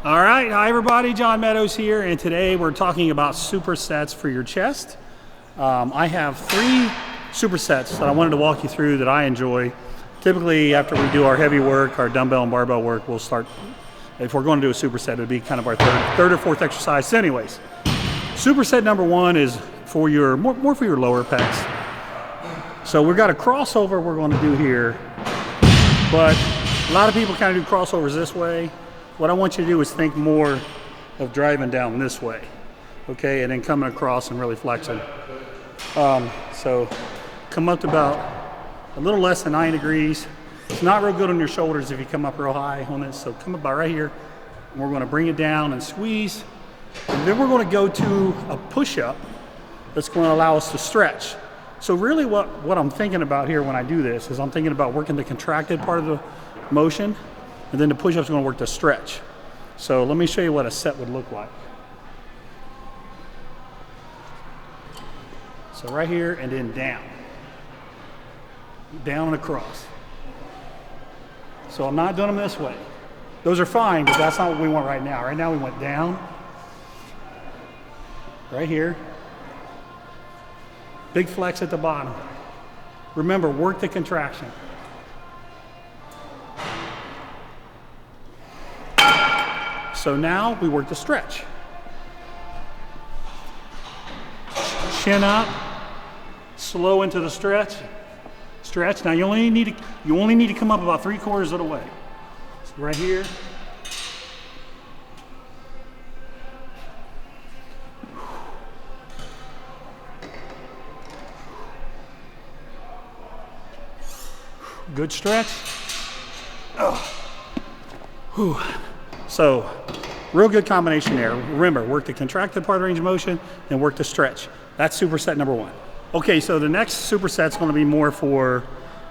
All right, hi everybody, John Meadows here, and today we're talking about supersets for your chest. I have 3 supersets that I wanted to walk you through that I enjoy. Typically, after we do our heavy work, our dumbbell and barbell work, we'll start, if we're going to do a superset, it would be kind of our third or fourth exercise. So anyways, superset number 1 is for your, more for your lower pecs. So we've got a crossover we're going to do here, but a lot of people kind of do crossovers this way. What I want you to do is think more of driving down this way, okay, and then coming across and really flexing. So come up to about a little less than 9 degrees. It's not real good on your shoulders if you come up real high on this, so come about right here, and we're going to bring it down and squeeze, and then we're going to go to a push-up that's going to allow us to stretch. So really what I'm thinking about here when I do this is I'm thinking about working the contracted part of the motion, and then the push-up's going to work the stretch. So let me show you what a set would look like. So right here and then down. Down and across. So I'm not doing them this way. Those are fine, but that's not what we want right now. Right now we went down. Right here. Big flex at the bottom. Remember, work the contraction. So now we work the stretch. Chin up, slow into the stretch. Stretch. Now you only need to come up about 3/4 of the way. So right here. Good stretch. Oh. Whew. So, real good combination there. Remember, work the contracted part of the range of motion and work the stretch. That's superset number 1. Okay, so the next superset's going to be more for,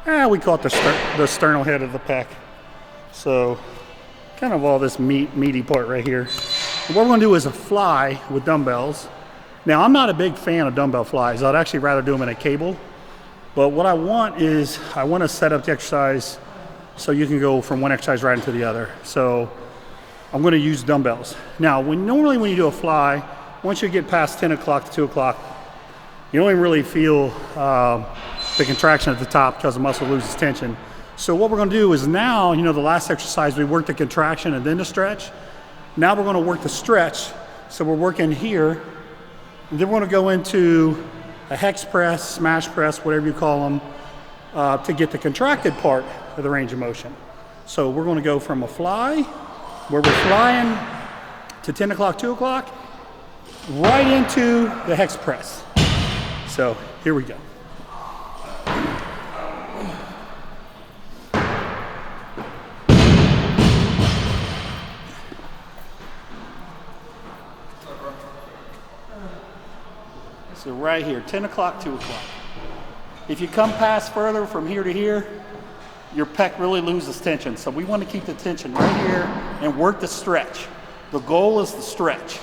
we call it the sternal head of the pec. So, kind of all this meaty part right here. And what we're going to do is a fly with dumbbells. Now, I'm not a big fan of dumbbell flies. I'd actually rather do them in a cable. But what I want is, I want to set up the exercise so you can go from one exercise right into the other. So, I'm going to use dumbbells. Now, normally when you do a fly, once you get past 10 o'clock to 2 o'clock, you don't even really feel the contraction at the top because the muscle loses tension. So what we're going to do is now, the last exercise, we worked the contraction and then the stretch. Now we're going to work the stretch. So we're working here, and then we're going to go into a hex press, smash press, whatever you call them, to get the contracted part of the range of motion. So we're going to go from a fly, where we're flying to 10 o'clock, 2 o'clock, right into the hex press. So here we go. So right here, 10 o'clock, 2 o'clock. If you come past further from here to here, your pec really loses tension. So we want to keep the tension right here and work the stretch. The goal is the stretch.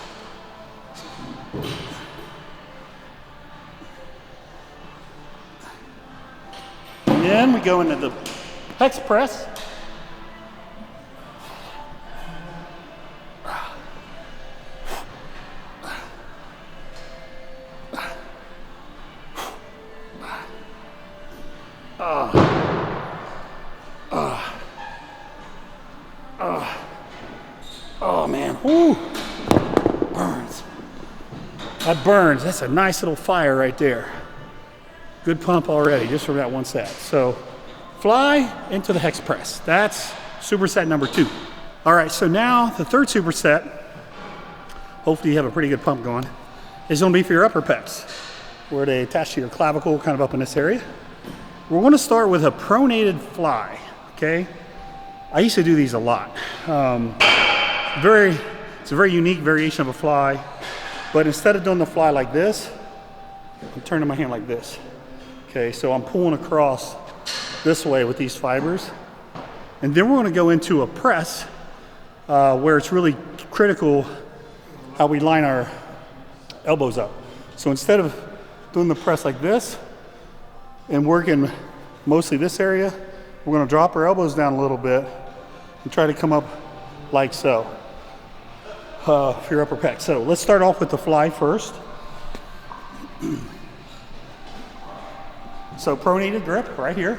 And then we go into the hex press. Oh man, whoo, burns. That burns. That's a nice little fire right there. Good pump already, just from that one set. So, fly into the hex press. That's superset number 2. All right, so now the third superset, hopefully you have a pretty good pump going, is going to be for your upper pecs, where they attach to your clavicle, kind of up in this area. We're going to start with a pronated fly, okay? I used to do these a lot. It's a very unique variation of a fly, but instead of doing the fly like this, I'm turning my hand like this. Okay, so I'm pulling across this way with these fibers, and then we're going to go into a press where it's really critical how we line our elbows up. So instead of doing the press like this and working mostly this area, we're going to drop our elbows down a little bit and try to come up like so. for your upper pec. So let's start off with the fly first. So pronated grip right here.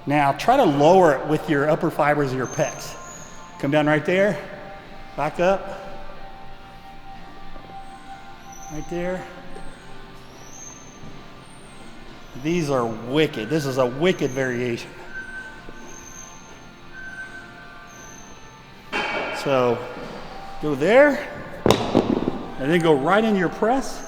Now try to lower it with your upper fibers of your pecs. Come down right there, back up, right there. These are wicked. This is a wicked variation. So go there, and then go right into your press.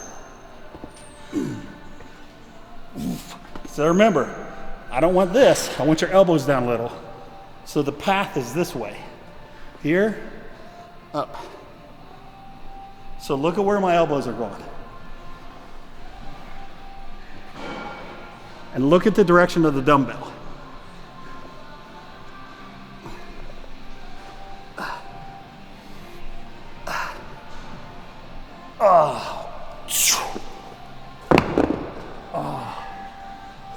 So remember, I don't want this. I want your elbows down a little. So the path is this way. Here, up. So look at where my elbows are going. And look at the direction of the dumbbell.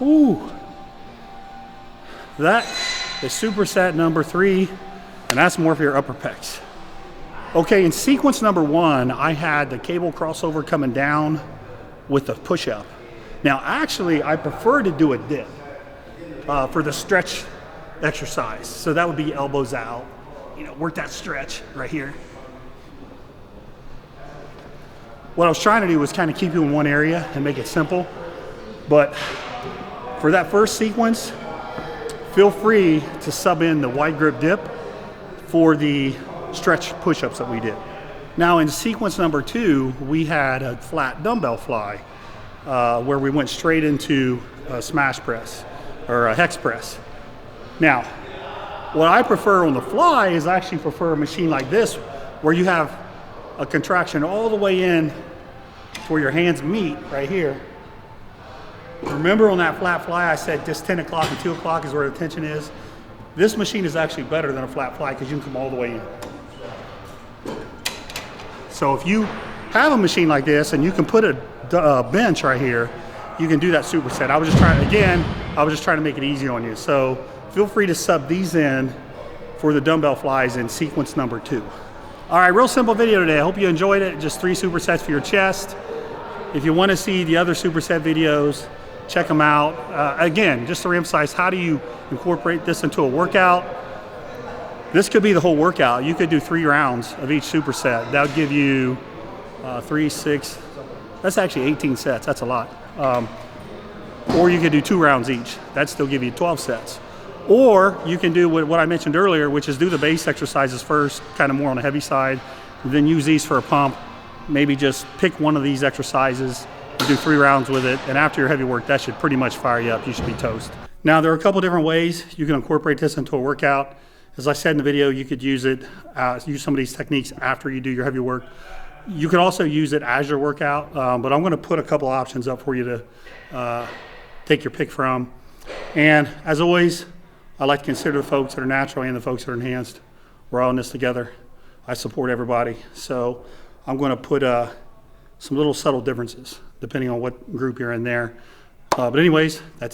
Ooh. That is superset number 3, and that's more for your upper pecs. Okay, in sequence number 1, I had the cable crossover coming down with the push-up. Now, actually, I prefer to do a dip for the stretch exercise. So that would be elbows out, work that stretch right here. What I was trying to do was kind of keep you in one area and make it simple. But for that first sequence, feel free to sub in the wide grip dip for the stretch push-ups that we did. Now in sequence number 2, we had a flat dumbbell fly where we went straight into a smash press or a hex press. Now, what I prefer on the fly is I actually prefer a machine like this where you have a contraction all the way in where your hands meet right here. Remember on that flat fly I said just 10 o'clock and 2 o'clock is where the tension is? This machine is actually better than a flat fly because you can come all the way in. So if you have a machine like this and you can put a bench right here, you can do that superset. I was just trying to make it easy on you. So feel free to sub these in for the dumbbell flies in sequence number 2. All right, real simple video today. I hope you enjoyed it. Just 3 supersets for your chest. If you want to see the other superset videos, check them out. Again, just to reemphasize, how do you incorporate this into a workout? This could be the whole workout. You could do 3 rounds of each superset. That would give you 3, 6, that's actually 18 sets. That's a lot. Or you could do 2 rounds each. That'd still give you 12 sets. Or you can do what I mentioned earlier, which is do the base exercises first, kind of more on the heavy side, then use these for a pump. Maybe just pick one of these exercises, do 3 rounds with it, and after your heavy work, that should pretty much fire you up. You should be toast. Now, there are a couple different ways you can incorporate this into a workout. As I said in the video, you could use it, use some of these techniques after you do your heavy work. You could also use it as your workout, but I'm gonna put a couple options up for you to take your pick from. And as always, I like to consider the folks that are natural and the folks that are enhanced. We're all in this together. I support everybody. So I'm gonna put some little subtle differences depending on what group you're in there. But anyways, that's it.